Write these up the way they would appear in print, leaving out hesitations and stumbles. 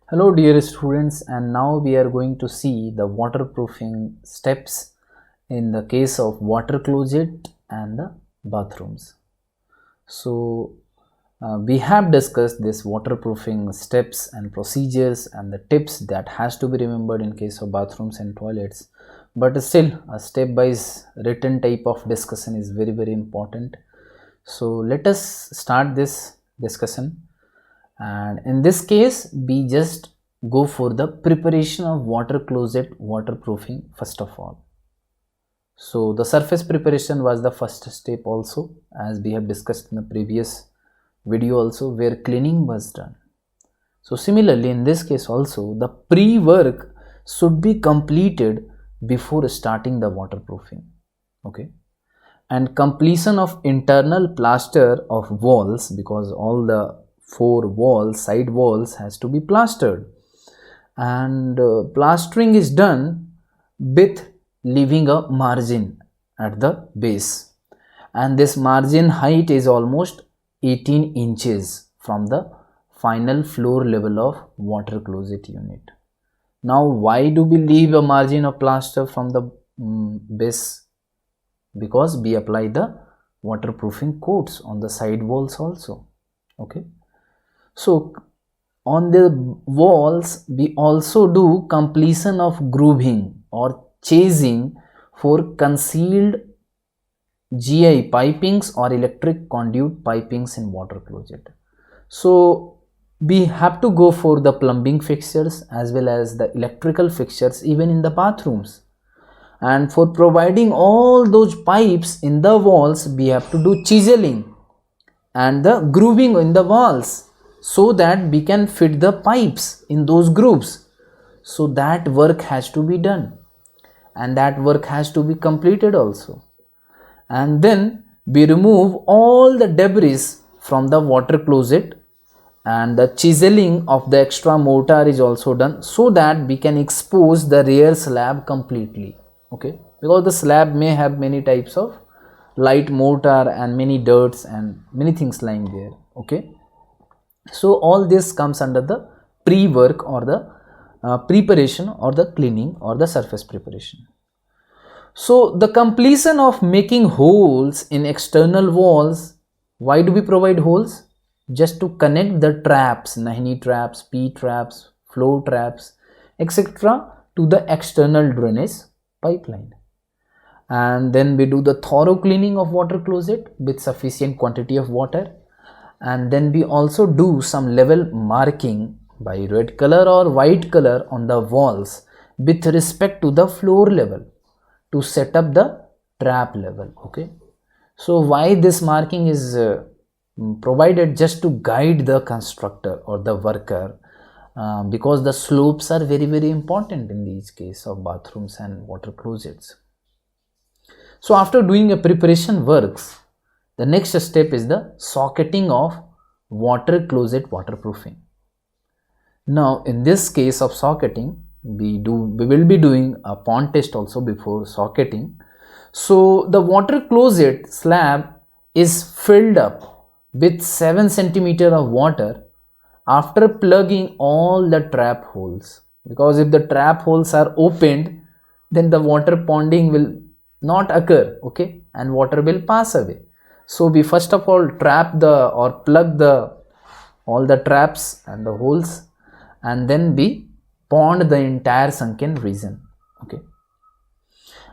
Hello dear students, and now we are going to see the waterproofing steps in the case of water closet and the bathrooms. So we have discussed this waterproofing steps and procedures and the tips that has to be remembered in case of bathrooms and toilets, but still a step-wise written type of discussion is very important. So let us start this discussion, and in this case we just go for the preparation of water closet waterproofing first of all. So the surface preparation was the first step also, as we have discussed in the previous video also, where cleaning was done. So similarly in this case also the pre-work should be completed before starting the waterproofing. Okay, and completion of internal plaster of walls, because all the four walls, side walls, has to be plastered, and plastering is done with leaving a margin at the base, and this margin height is almost 18 inches from the final floor level of water closet unit. Now why do we leave a margin of plaster from the base? Because we apply the waterproofing coats on the side walls also. Okay, so on the walls we also do completion of grooving or chasing for concealed GI pipings or electric conduit pipings in water closet. So we have to go for the plumbing fixtures as well as the electrical fixtures even in the bathrooms, and for providing all those pipes in the walls we have to do chiseling and the grooving in the walls, so that we can fit the pipes in those grooves. So that work has to be done, and that work has to be completed also. And then we remove all the debris from the water closet, and the chiseling of the extra mortar is also done, so that we can expose the rear slab completely. Okay, because the slab may have many types of light mortar and many dirts and many things lying there. Okay, so all this comes under the pre-work or the preparation or the cleaning or the surface preparation. So the completion of making holes in external walls. Why do we provide holes? Just to connect the traps, Nahini traps, P traps, flow traps, etc. to the external drainage pipeline. And then we do the thorough cleaning of water closet with sufficient quantity of water, and then we also do some level marking by red color or white color on the walls with respect to the floor level to set up the trap level. Okay, so why this marking is provided? Just to guide the constructor or the worker, because the slopes are very important in these case of bathrooms and water closets. So after doing a preparation works, the next step is the socketing of water closet waterproofing. Now in this case of socketing, we will be doing a pond test also before socketing. So the water closet slab is filled up with 7 centimeter of water after plugging all the trap holes, because if the trap holes are opened, then the water ponding will not occur. Okay, and water will pass away. So we first of all trap the or plug the all the traps and the holes, and then we pond the entire sunken region. Okay,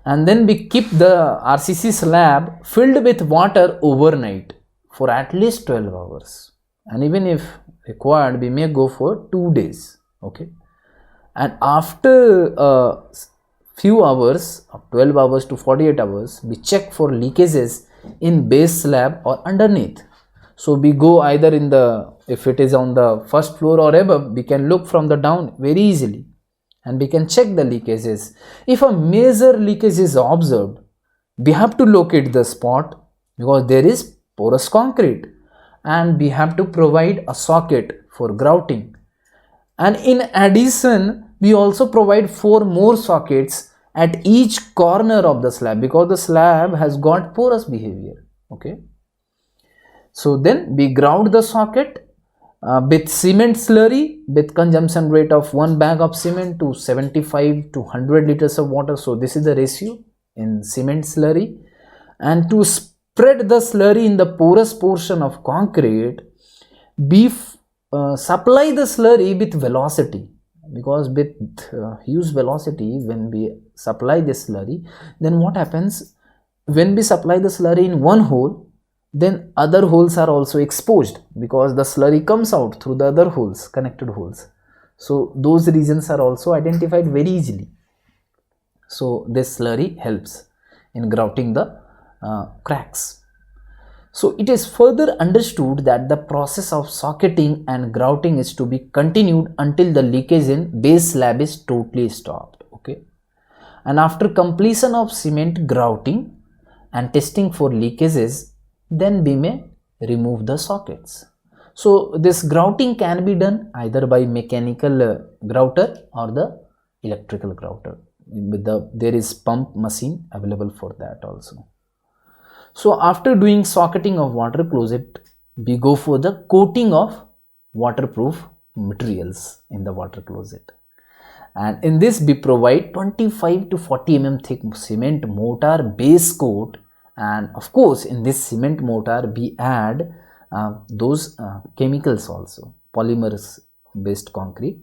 and then we keep the RCC slab filled with water overnight for at least 12 hours, and even if required we may go for 2 days. Okay, and after a few hours, of 12 hours to 48 hours, we check for leakages in base slab or underneath. So we go either in the, if it is on the first floor or above, we can look from the down very easily and we can check the leakages. If a major leakage is observed, we have to locate the spot, because there is porous concrete, and we have to provide a socket for grouting. And in addition, we also provide 4 more sockets at each corner of the slab, because the slab has got porous behavior. Okay, so then we grout the socket with cement slurry with consumption rate of 1 bag of cement to 75 to 100 liters of water. So this is the ratio in cement slurry. And to spread the slurry in the porous portion of concrete, supply the slurry with velocity, because with huge velocity when we supply this slurry, then what happens, when we supply the slurry in one hole, then other holes are also exposed because the slurry comes out through the other holes, connected holes. So those regions are also identified very easily. So this slurry helps in grouting the cracks. So it is further understood that the process of socketing and grouting is to be continued until the leakage in base slab is totally stopped. Okay, and after completion of cement grouting and testing for leakages, then we may remove the sockets. So this grouting can be done either by mechanical grouter or the electrical grouter. There is pump machine available for that also. So after doing socketing of water closet, we go for the coating of waterproof materials in the water closet. And in this we provide 25 to 40 mm thick cement mortar base coat, and of course in this cement mortar we add those chemicals also, polymers based concrete,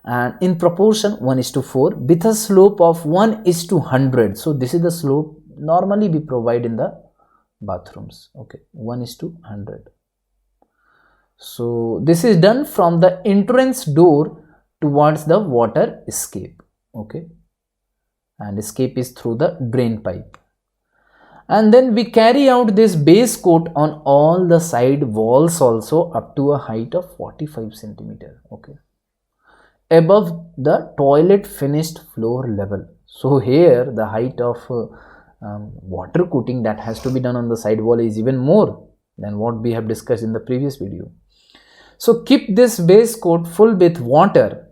and in proportion 1:4 with a slope of 1:100. So this is the slope normally we provide in the bathrooms. Okay, 1:100. So this is done from the entrance door towards the water escape. Okay, and escape is through the drain pipe. And then we carry out this base coat on all the side walls also up to a height of 45 centimeter. Okay, above the toilet finished floor level. So here the height of water coating that has to be done on the side wall is even more than what we have discussed in the previous video. So keep this base coat full with water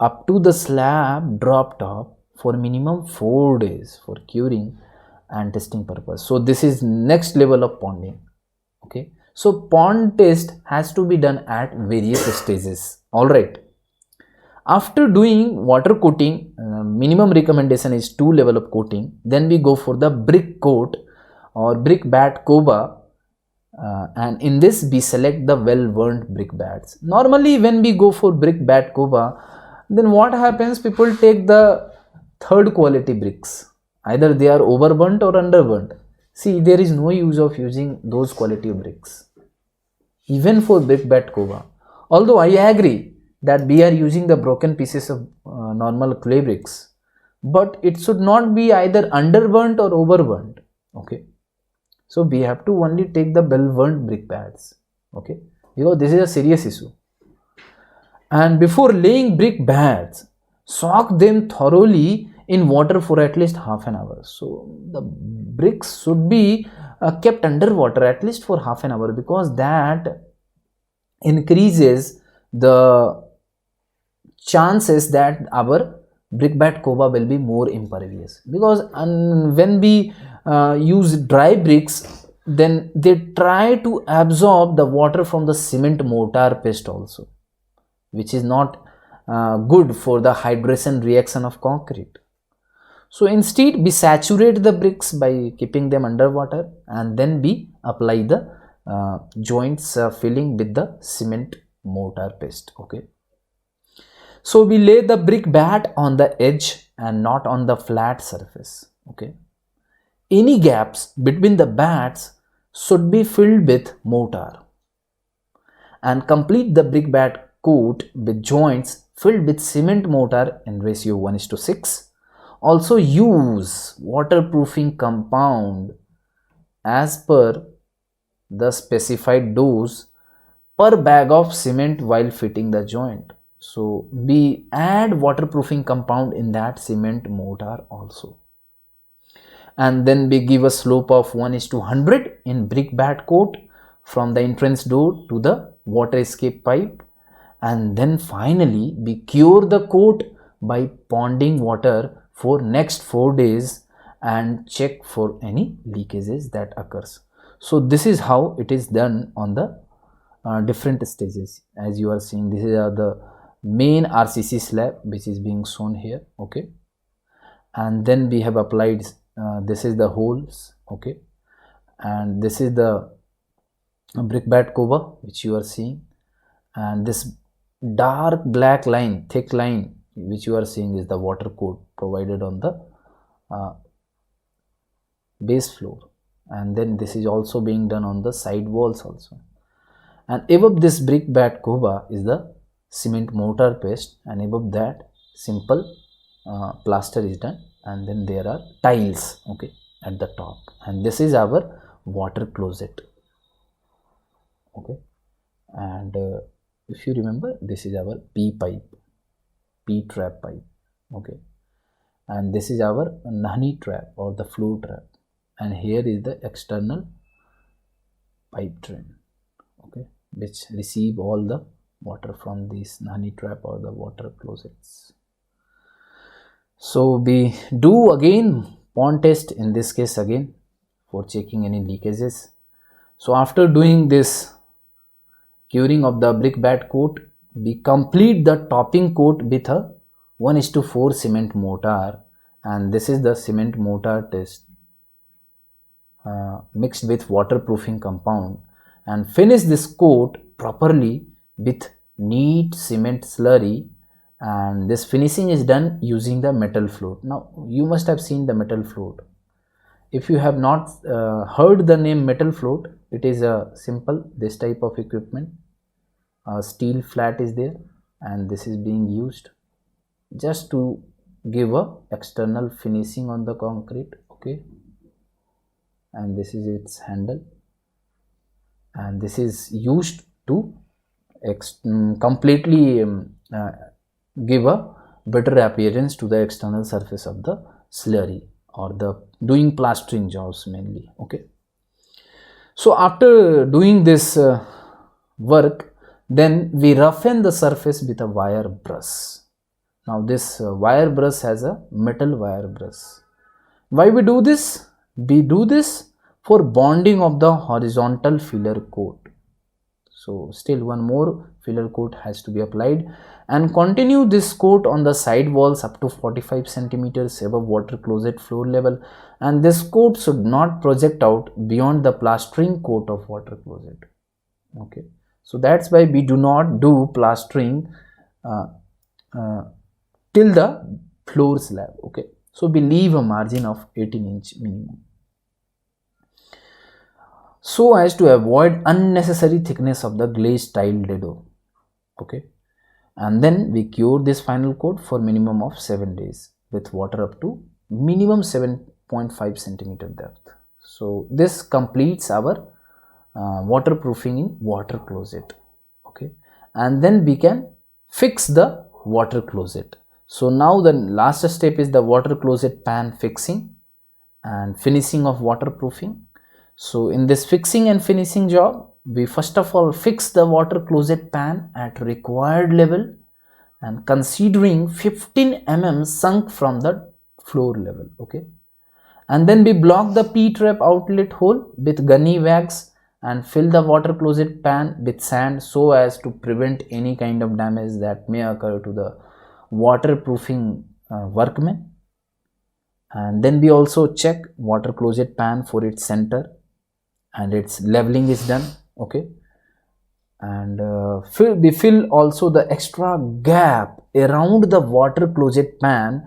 up to the slab drop top for minimum 4 days for curing and testing purpose. So this is next level of ponding. Okay, so pond test has to be done at various stages. All right, after doing water coating, minimum recommendation is 2 level of coating. Then we go for the brick coat or brick bat coba, and in this we select the well burnt brick bats. Normally when we go for brick bat coba, then what happens, people take the third quality bricks, either they are overburnt or underburnt. See, there is no use of using those quality bricks even for brick bat coba. Although I agree that we are using the broken pieces of normal clay bricks, but it should not be either underburnt or overburnt. Okay, so we have to only take the well burnt brick bats. Okay, because this is a serious issue. And before laying brick bats, soak them thoroughly in water for at least half an hour. So the bricks should be kept under water at least for half an hour, because that increases the chances that our brick bat coba will be more impervious. Because when we use dry bricks, then they try to absorb the water from the cement mortar paste also, which is not good for the hydration reaction of concrete. So instead we saturate the bricks by keeping them underwater, and then we apply the joints filling with the cement mortar paste. Okay, so we lay the brick bat on the edge and not on the flat surface. Okay, any gaps between the bats should be filled with mortar, and complete the brick bat coat with joints filled with cement mortar in ratio 1:6. Also use waterproofing compound as per the specified dose per bag of cement while fitting the joint. So we add waterproofing compound in that cement mortar also. And then we give a slope of 1:100 in brick bat coat from the entrance door to the water escape pipe. And then finally we cure the coat by ponding water for next 4 days and check for any leakages that occurs. So this is how it is done on the different stages. As you are seeing, this is the main RCC slab which is being shown here, okay. And then we have applied this is the holes, okay, and this is the brickbat cover which you are seeing, and this dark black line, thick line which you are seeing is the water coat provided on the base floor, and then this is also being done on the side walls also. And above this brickbat cover is the cement mortar paste, and above that simple plaster is done, and then there are tiles, okay, at the top. And this is our water closet, okay. And if you remember, this is our P trap pipe, okay. And this is our Nahani trap or the flow trap, and here is the external pipe drain, okay, which receive all the water from this Nahani trap or the water closets. So we do again pond test, in this case again for checking any leakages. So after doing this curing of the brickbat coat, we complete the topping coat with a 1:4 cement mortar, and this is the cement mortar test mixed with waterproofing compound, and finish this coat properly with neat cement slurry. And this finishing is done using the metal float. Now you must have seen the metal float. If you have not heard the name metal float, it is a simple this type of equipment. A steel flat is there, and this is being used just to give a external finishing on the concrete, okay. And this is its handle, and this is used to completely give a better appearance to the external surface of the slurry or the doing plastering jobs mainly, okay. So after doing this work, then we roughen the surface with a wire brush. Now this wire brush has a metal wire brush. Why we do this? We do this for bonding of the horizontal filler coat. So still one more filler coat has to be applied, and continue this coat on the side walls up to 45 centimeters above water closet floor level, and this coat should not project out beyond the plastering coat of water closet, okay. So that's why we do not do plastering till the floor slab, okay. So we leave a margin of 18-inch minimum, so as to avoid unnecessary thickness of the glazed tile dado, okay. And then we cure this final coat for minimum of 7 days with water up to minimum 7.5 centimeter depth. So this completes our waterproofing in water closet, okay. And then we can fix the water closet. So now the last step is the water closet pan fixing and finishing of waterproofing. So in this fixing and finishing job, we first of all fix the water closet pan at required level and considering 15 mm sunk from the floor level, okay. And then we block the P-trap outlet hole with gunny wax and fill the water closet pan with sand so as to prevent any kind of damage that may occur to the waterproofing workmen. And then we also check water closet pan for its center, and its leveling is done, okay. And we fill also the extra gap around the water closet pan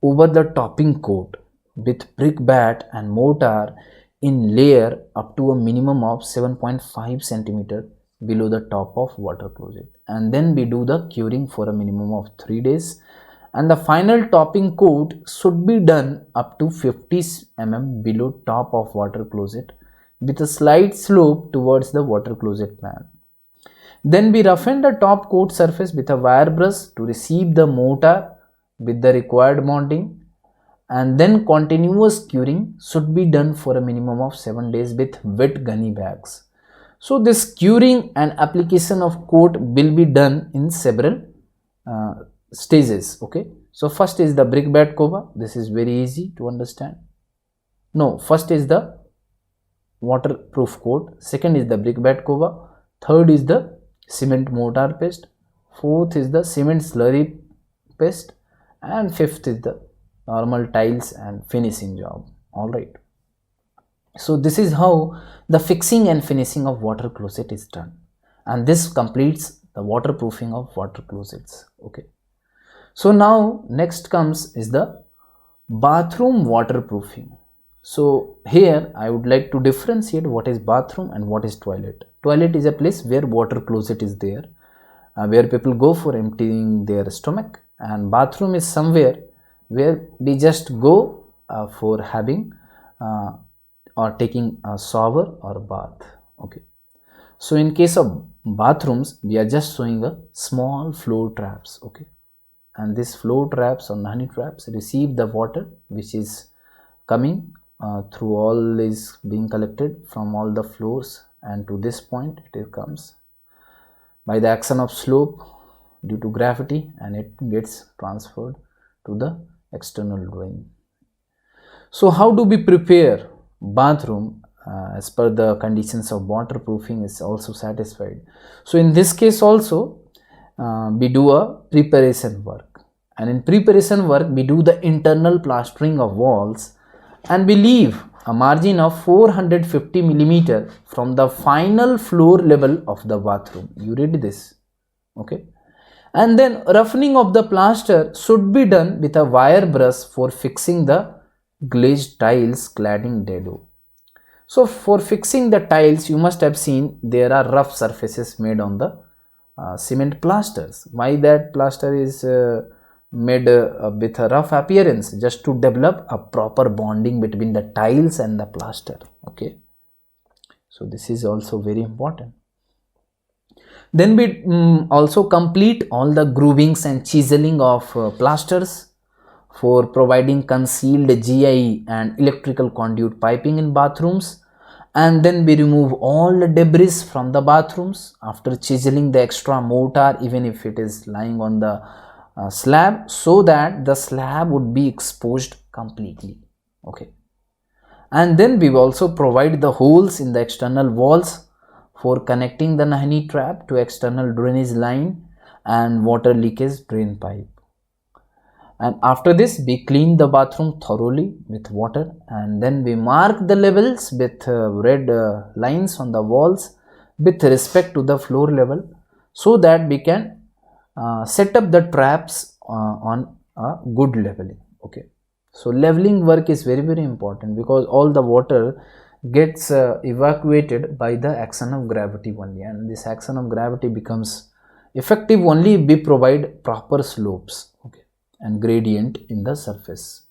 over the topping coat with brickbat and mortar in layer up to a minimum of 7.5 centimeter below the top of water closet. And then we do the curing for a minimum of 3 days, and the final topping coat should be done up to 50 mm below top of water closet with a slight slope towards the water closet pan. Then we roughen the top coat surface with a wire brush to receive the mortar with the required bonding, and then continuous curing should be done for a minimum of 7 days with wet gunny bags. So this curing and application of coat will be done in several stages, okay. So first is the brickbat cover. This is very easy to understand. No, first is the waterproof coat, second is the brickbat cover, third is the cement mortar paste, fourth is the cement slurry paste, and fifth is the normal tiles and finishing job. All right. So this is how the fixing and finishing of water closet is done, and this completes the waterproofing of water closets. Okay. So now next comes is the bathroom waterproofing. So here I would like to differentiate what is bathroom and what is toilet. Toilet is a place where water closet is there, where people go for emptying their stomach, and bathroom is somewhere where we just go for having or taking a shower or bath. Okay. So in case of bathrooms, we are just showing a small flow traps. Okay. And these flow traps or Nahani traps receive the water which is coming through all is being collected from all the floors, and to this point it comes by the action of slope due to gravity, and it gets transferred to the external drain. So how do we prepare bathroom as per the conditions of waterproofing is also satisfied? So in this case also we do a preparation work, and in preparation work we do the internal plastering of walls, and we leave a margin of 450 millimeter from the final floor level of the bathroom. You read this. Okay. And then roughening of the plaster should be done with a wire brush for fixing the glazed tiles cladding dado. So for fixing the tiles, you must have seen there are rough surfaces made on the cement plasters. Why that plaster is made with a rough appearance? Just to develop a proper bonding between the tiles and the plaster. Okay. So this is also very important. Then we also complete all the groovings and chiseling of plasters for providing concealed GI and electrical conduit piping in bathrooms, and then we remove all the debris from the bathrooms after chiseling the extra mortar, even if it is lying on the slab, so that the slab would be exposed completely. Okay. And then we also provide the holes in the external walls for connecting the Nahani trap to external drainage line and water leakage drain pipe. And after this we clean the bathroom thoroughly with water, and then we mark the levels with red lines on the walls with respect to the floor level, so that we can set up the traps on a good leveling. Okay. So leveling work is very important, because all the water gets evacuated by the action of gravity only, and this action of gravity becomes effective only if we provide proper slopes, okay, and gradient in the surface.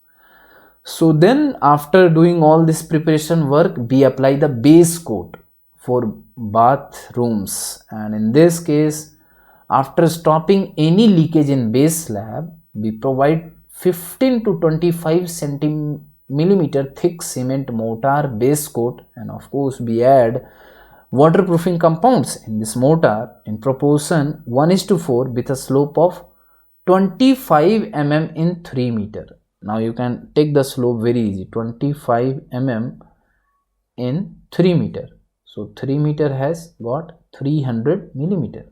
So then after doing all this preparation work, we apply the base coat for bathrooms, and in this case, after stopping any leakage in base slab, we provide 15 to 25 centimeter thick cement mortar base coat, and of course we add waterproofing compounds in this mortar in proportion 1:4 with a slope of 25 mm in 3 meter. Now you can take the slope very easy, 25 mm in 3 meter. So 3 meter has got 300 millimeter.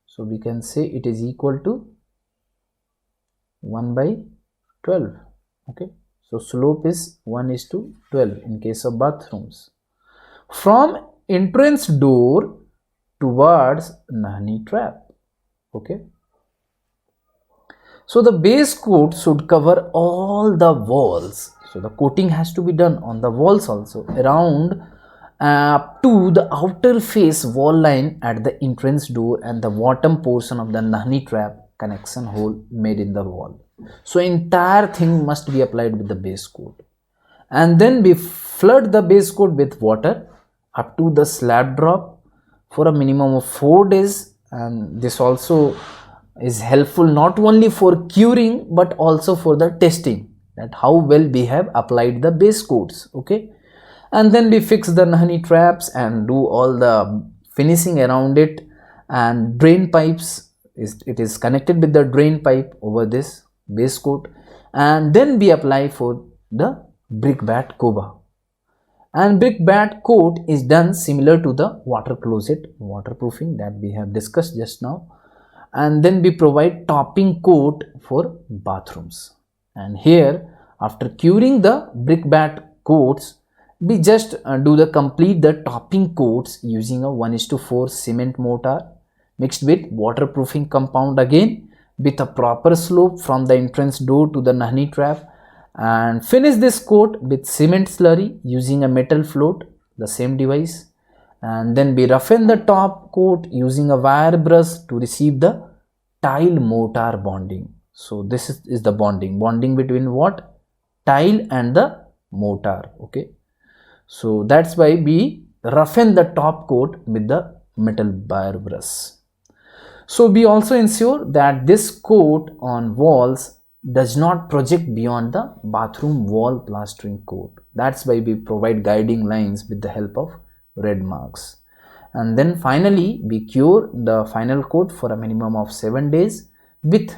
So we can say it is equal to 1/12. Okay. So slope is 1:12 in case of bathrooms. From entrance door towards Nahani trap. Okay. So the base coat should cover all the walls. So the coating has to be done on the walls also, around up to the outer face wall line at the entrance door and the bottom portion of the Nahani trap connection hole made in the wall. So entire thing must be applied with the base coat, and then we flood the base coat with water up to the slab drop for a minimum of 4 days, and this also is helpful not only for curing but also for the testing that how well we have applied the base coats. Okay. And then we fix the Nahani traps and do all the finishing around it, and drain pipes it is connected with the drain pipe over this base coat, and then we apply for the brickbat cover, And brickbat coat is done similar to the water closet waterproofing that we have discussed just now. And then we provide topping coat for bathrooms. And here, after curing the brickbat coats, we just do the complete the topping coats using a 1:4 cement mortar mixed with waterproofing compound again with a proper slope from the entrance door to the honey trap, and finish this coat with cement slurry using a metal float, the same device. And then we roughen the top coat using a wire brush to receive the tile mortar bonding. So this is the bonding between what? Tile and the mortar. Okay, so that's why we roughen the top coat with the metal wire brush. So we also ensure that this coat on walls does not project beyond the bathroom wall plastering coat. That's why we provide guiding lines with the help of red marks. And then finally we cure the final coat for a minimum of 7 days with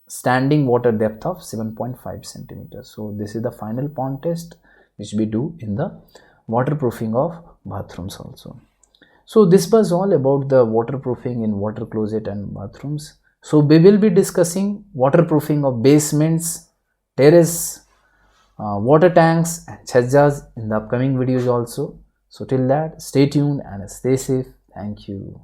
standing water depth of 7.5 centimeters. So this is the final pond test which we do in the waterproofing of bathrooms also. So this was all about the waterproofing in water closet and bathrooms. So we will be discussing waterproofing of basements, terrace, water tanks and chhajjas in the upcoming videos also. So till that, stay tuned and stay safe. Thank you.